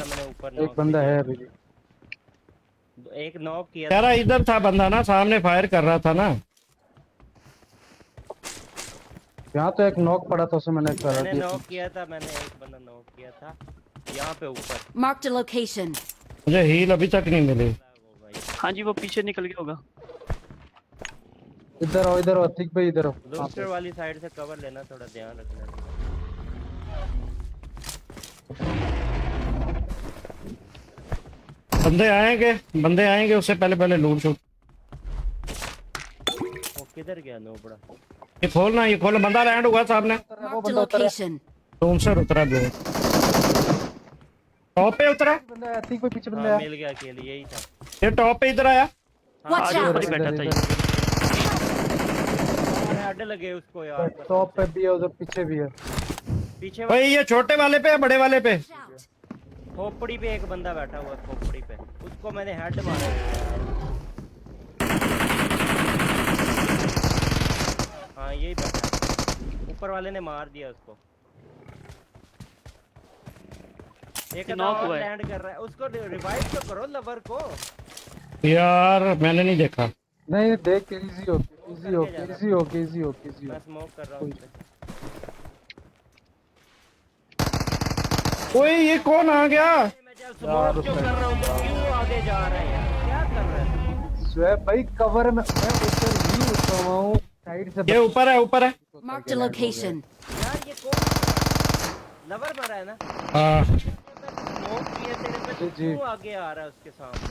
था मैंने ऊपर एक नॉक बंदा किया। है अभी भी। एक नॉक किया तेरा इधर था बंदा ना, सामने फायर कर रहा था ना। यहाँ तो एक नॉक पड़ा था, उसे मैंने करा मैंने दिया। नॉक किया था, मैंने एक बंदा नॉक किया था यहाँ पे ऊपर। Marked a location. मुझे हील अभी तक नहीं मिली। वो भाई हाँ जी, वो पीछे निकल गया होगा। इधर आओ ठीक भाई, इधर आओ। हाँ लूस्टर वाली साइड से कवर लेना, थोड़ा ध्यान रखना। बंदे आएंगे उससे पहले पहले लूट शूट। वो किधर गया नोबड़ा? ये खोलना बंदा लैंड हुआ सामने। Marked a location. रूम से उतरा भी टॉप पे उतरा। बंदा है, ठीक भाई पीछे बंदा हाँ है। मिल गया, अकेले यही था। ये टॉप पे इधर आया। Watch आज out. ऊपर ही बैठा था ये। हेड लगे उसको यार। टॉप पे भी है, उधर पीछे भी है। पीछे भाई ये छोटे वाले पे या बड़े वाले पे? खोपड़ी पे एक बंदा बैठा हुआ है, खोपड़ी पे उसको मैंने हेड मारा। हाँ यही बैठा, ऊपर वाले ने मार दिया उसको। एक नॉक हुआ है। लैंड कर रहा है, उसको रिवाइव तो करो लवर को। यार मैंने नहीं देखा। नहीं देख के इजी हो, इजी हो, इजी हो, इजी हो, इजी हो। मैं स्मोक कर रहा हूँ। ओए ये कौन आ गया? मैं जब स्मोक जो कर रहा हूँ तो क्यों आगे जा रहा है यार? क्या कर रहा है? स्वेप भाई कवर में, मैं ऊपर ही उतरा हुआ हूँ साइड से। ये ऊपर है। Marked a location. यार ये कौन लवर मरा है ना? हाँ स्मोक किए तेरे पे तो जी। क्यों आगे आ रहा है उसके सामने?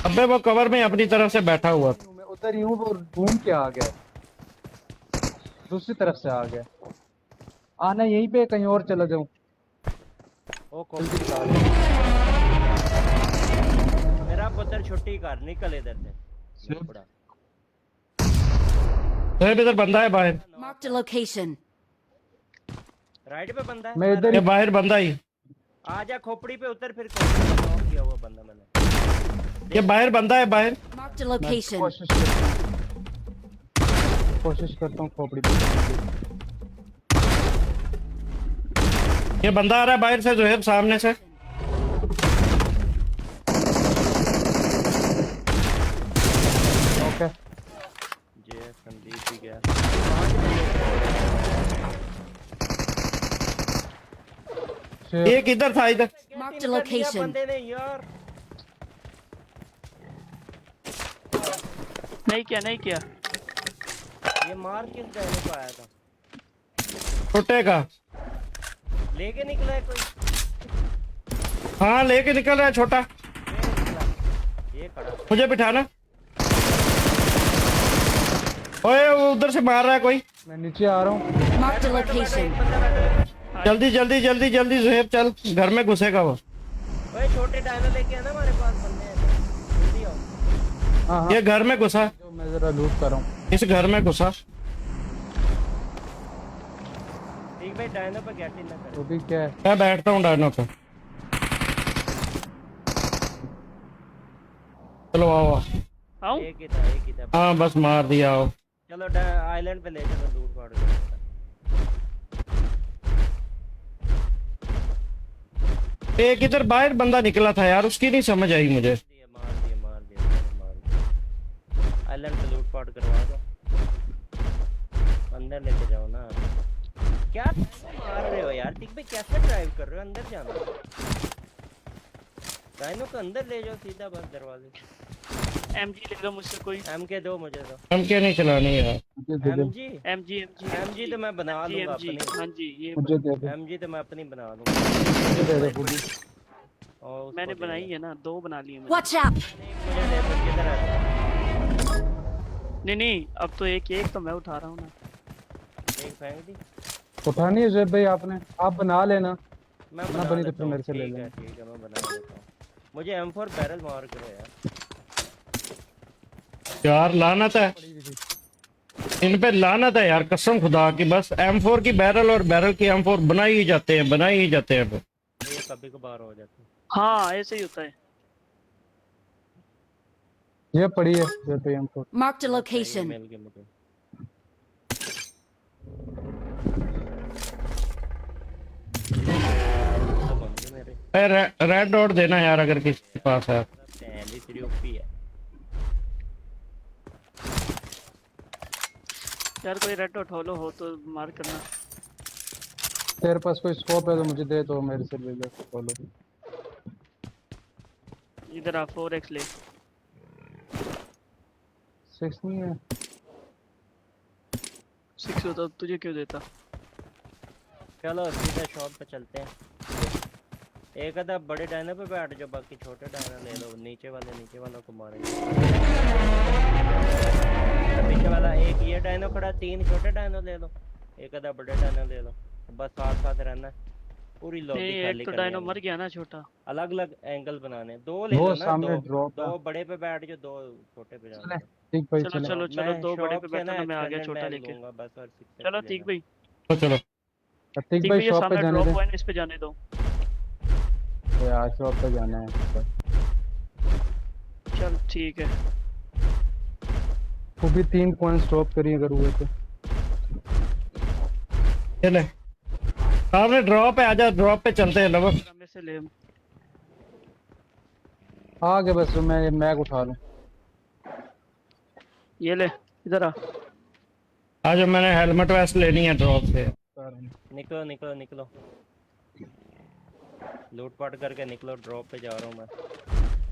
अबे वो कवर में अपनी तरफ से बैठा हुआ। मैं उधर ही हूँ, वो घूम के आ गया, दूसरी तरफ से आ गया। आना यहीं पे, कहीं और चला जाऊं। ओ मेरा पुत्र छुट्टी कर, निकल इधर से। बड़ा इधर बंदा है बाहर। Marked a location. राइट पे बंदा है। मैं इधर ये बाहर बंदा ही। आजा खोपड़ी पे उतर, फिर खोपड़ी पे नॉक किया हुआ बंदा मैंने। ये बाहर बंदा है बाहर। Marked a location. कोशिश करता हूँ खोपड़ी पे। ये बंदा आ रहा है बाहर से, जोहेब सामने से। ओके जे संदीप भी गया। एक इधर था इधर। Marked a location. बंदे ने यार नहीं किया। ये मार किस डायने को आया था? छोटे का। लेके निकला है कोई? हाँ लेके निकल रहा है छोटा। ये खड़ा मुझे बिठाना। ओए वो उधर से मार रहा है कोई। मैं नीचे आ रहा हूँ। Marked a location. जल्दी जोहेब चल, घर में घुसेगा वो। ओए छोटे डायनो लेके आना, हमारे पास बंदे हैं, जल्दी आओ। हाँ हाँ, ये घर में घुसा। जो मैं जरा लूट कर रहा हूँ। इस घर में घुसा। ठीक भाई, डायनो पे गैटिंग ना वो करो। भी क्या है? मैं बैठता हूँ डायनो पे। चलो आओ। आऊं? एक ही था। हाँ बस मार दिया। आओ चलो आइलैंड पे ले चलो, लूट पाट के। एक इधर बाहर बंदा निकला था यार, उसकी नहीं समझ आई मुझे। मार दिया। आइलैंड पे लूट पाट करवा दो, अंदर लेके जाओ ना। क्या मार रहे हो यार? ठीक भाई कैसे ड्राइव कर रहे हो? अंदर जाना, डायनो को अंदर ले जाओ सीधा, बस दरवाजे। एमजी ले लो मुझसे कोई। एमके दो मुझे तो। एमके नहीं चलानी यार। एमजी एमजी तो मैं बना लूंगा एमजी। अपनी। हाँ जी, ये मुझे दे दे, एमजी तो मैं अपनी बना लूंगा। मुझे दे दे पूरी। और उसको मैंने दे बनाई दो। है ना, 2 बना लिए मैंने। Watch out. मुझे दे दो, किधर है? नहीं, अब तो एक तो मैं उठा रहा हूँ ना। एक फेंक दी। उठानी है ज़ेब भाई आपने, आप बना लेना। मैं ना बना बनी तो लेता फिर हूँ। मेरे से ले ठीक है लेना। ठीक है, मैं बना लेता हूँ। मुझे M4 बैरल मार करो यार लानत है इन पे, लानत है यार कसम खुदा की। बस M4 की बैरल और बैरल की M4 बनाई ही जाते हैं। ये कभी कभार हो जाता है। हाँ ऐसे ही होता है। ये पड़ी है ज़ेब भाई हमको। Marked a location. मिल गया मुझे। तो बंदे मेरे रेड डॉट देना यार अगर किसी के पास है। पहली तेरी ओपी है यार कोई रेड डॉट होलो हो तो मार करना। तेरे पास कोई स्कोप है तो मुझे दे दो, मेरे से ले ले बोलो। इधर आ 4x ले। 6 नहीं है। 6 होता तो तुझे क्यों देता। चलो सीधा शॉप पे चलते हैं। एक आधा बड़े डायनो पे बैठ जाओ, बाकी छोटे डायनो ले लो। नीचे वालों को मारेंगे। पीछे वाला एक ये डायनो खड़ा, 3 छोटे डायनो ले लो, एक आधा बड़े डायनो ले लो, बस साथ साथ रहना। पूरी लॉबी नहीं खाली एक तो करनी डायनो है। मर गया ना छोटा। अलग अलग एंगल बनाने। 2 ले वो लो ना, सामने 2 ड्रॉप है। 2 बड़े पे बैठ जाओ, 2 छोटे पे जाओ। चले ठीक भाई चलो चले। चलो चलो मैं 2 बड़े शॉप पे से बैठो ना, मैं आ गया एक्सटेंडेड छोटा बैग लेके। लूंगा बस, और 6 चलो ठीक भाई। तो चलो ठीक ठीक भाई भाई ये शॉप पे सामने जाने ड्रॉप दे। पॉइंट, इस पे जाने दो। यार शॉप पे जाना है। चल ठीक है। वो भी 3 पॉइंट स्टॉप करिए अगर हुए तो। चले सामने ड्रॉप है, आजा ड्रॉप पे चलते हैं लवर। में से ले। आगे बस मैं मैग उठा लूं। ये ले इधर आ। आज मैंने हेलमेट वेस्ट लेनी है ड्रॉप से। निकलो निकलो निकलो, लूटपाट करके निकलो। ड्रॉप पे जा रहा हूँ मैं,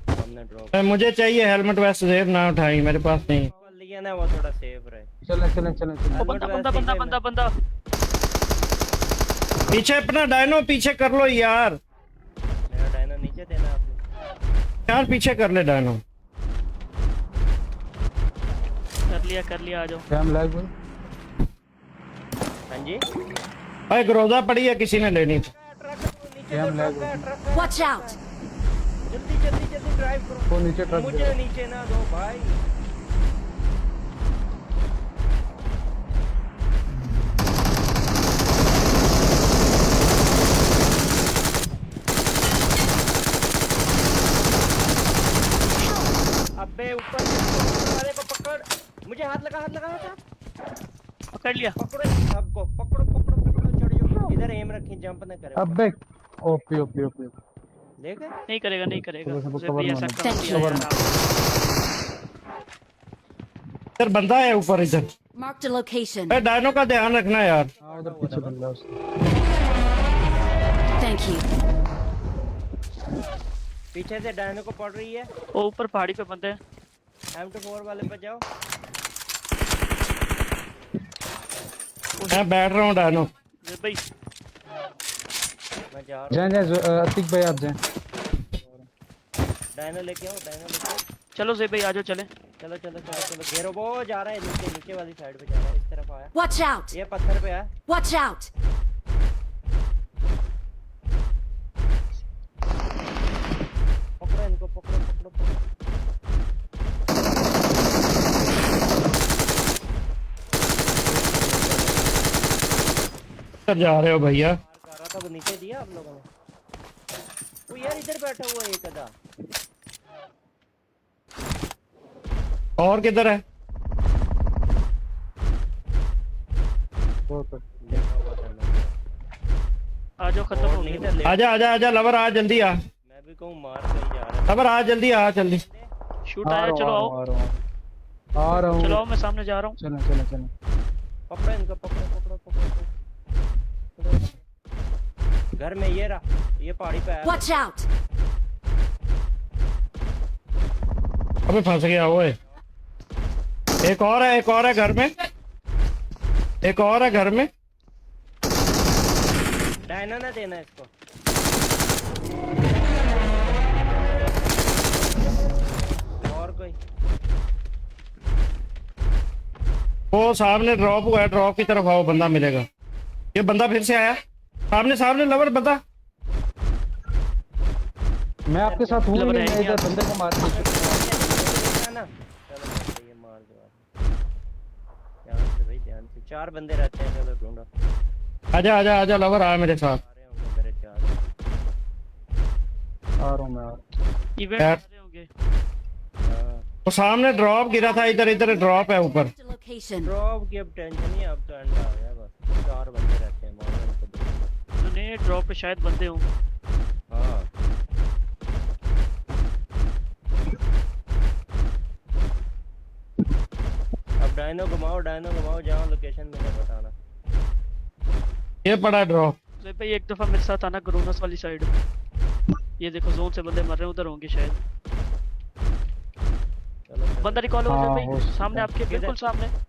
सामने ड्रॉप। मुझे चाहिए हेलमेट वेस्ट, जेब ना उठाई, मेरे पास नहीं। लिया ना, वो थोड़ा सेफ रहे। चले चले चले चले। ओ बंदा बंदा बंदा बंदा बंदा। पीछे अपना डायनो पीछे कर लो यार। मेरा डायनो नीचे देना आपने। यार पीछे कर ले डायनो। कर लिया आ जाओ। कैम लैग भाई। हाँ जी, भाई ग्रोजा पड़ी है, किसी ने लेनी थी। कैम लैग भाई। Watch out! जल्दी जल्दी जल्दी ड्राइव करो। वो नीचे ट्रक मुझे नीचे ना दो भाई। अबे ऊपर वाले को पकड़, मुझे हाथ लगा पकड़ लिया। पकड़ो सबको, पकड़ो चढ़ जाओ। इधर एम रखी, जंप ना करे। अबे ओपी ओपी ओपी। देख नहीं करेगा नहीं करेगा। सबको उसे cover भी ऐसा मारना। कर दिया cover यार। इधर बंदा है ऊपर इधर। Marked a location. भाई डायनो का ध्यान रखना यार। हाँ उधर पीछे बंदा है उसका। Thank you. पीछे से डायनो को पड़ रही है। वो ऊपर पहाड़ी पे बंदे हैं। M24 वाले पे जाओ। मैं बैठ रहा हूँ डायनो। ये भाई मैं जा रहा जाए अतिक भाई आप जाए। हूँ। डायनो लेके आओ, डायनो लेके आओ। चलो जे भाई आ जाओ चले। चलो चलो चलो चलो, घेरो। वो जा रहा है नीचे, नीचे वाली साइड पे जा रहा है। इस तरफ आया, Watch out! ये पत्थर पे है। Watch out! पकड़ो इनको, पकड़ो पकड़ो पकड़ो। इधर जा रहे हो भैया। मार कर रहा था वो, नीचे दिया आप लोगों ने। वो यार इधर बैठा हुआ है एक आधा। और किधर है? देखा हुआ था मैंने। आ जाओ खत्म हो और नहीं गया। था ले। आजा आजा आजा लवर, आ जल्दी आ। मैं भी कहूँ मार कहीं जा रहा है। लवर आ जल्दी आ जल्दी। शूट आया। चलो आओ आ रहा हूँ। चलो आओ, मैं सामने जा रहा हूँ। चलो चलो चलो। पकड़ो इनको, पकड़ो पकड़ो पकड़ो पकड़ो। घर में ये रहा, ये पहाड़ी पे आया। Watch out! अबे फंस गया ओए। एक और है घर में। एक और है घर में। डायना ना देना इसको। और कोई? वो सामने ड्रॉप हुआ है, ड्रॉप की तरफ आओ, बंदा मिलेगा। ये बंदा फिर से आया सामने सामने लवर बंदा। मैं आपके साथ हूँ, लवर मैं है इधर बंदे को मार के। ना चलो बस ये मार दो। ध्यान से भाई, ध्यान से। 4 बंदे रहते हैं। चलो ढूंढो। आजा आजा आजा लवर आ मेरे साथ। आ रहे होंगे मेरे 4। आ रहा हूँ मैं। इवेंट यार। आ रहे होंगे। हाँ, वो सामने ड्रॉप गिरा था, इधर इधर ड्रॉप है ऊपर। Marked a location. ड्रॉप की अब टेंशन नहीं है, अब तो एंड आ गया बस। 4 बंदे रहते हैं, मारो इनको। नहीं ड्रॉप पे शायद बंदे हों। हाँ डायनो घुमाओ जहाँ लोकेशन मिले बताना। ये पड़ा ड्रॉप। जोएब भाई एक दफा मेरे साथ आना ग्रोनस वाली साइड। ये देखो जोन से बंदे मर रहे हैं, उधर होंगे शायद। चलो बंदा रिकॉल हो हाँ, जोएब हो भाई सकता सामने है। आपके बिल्कुल सामने।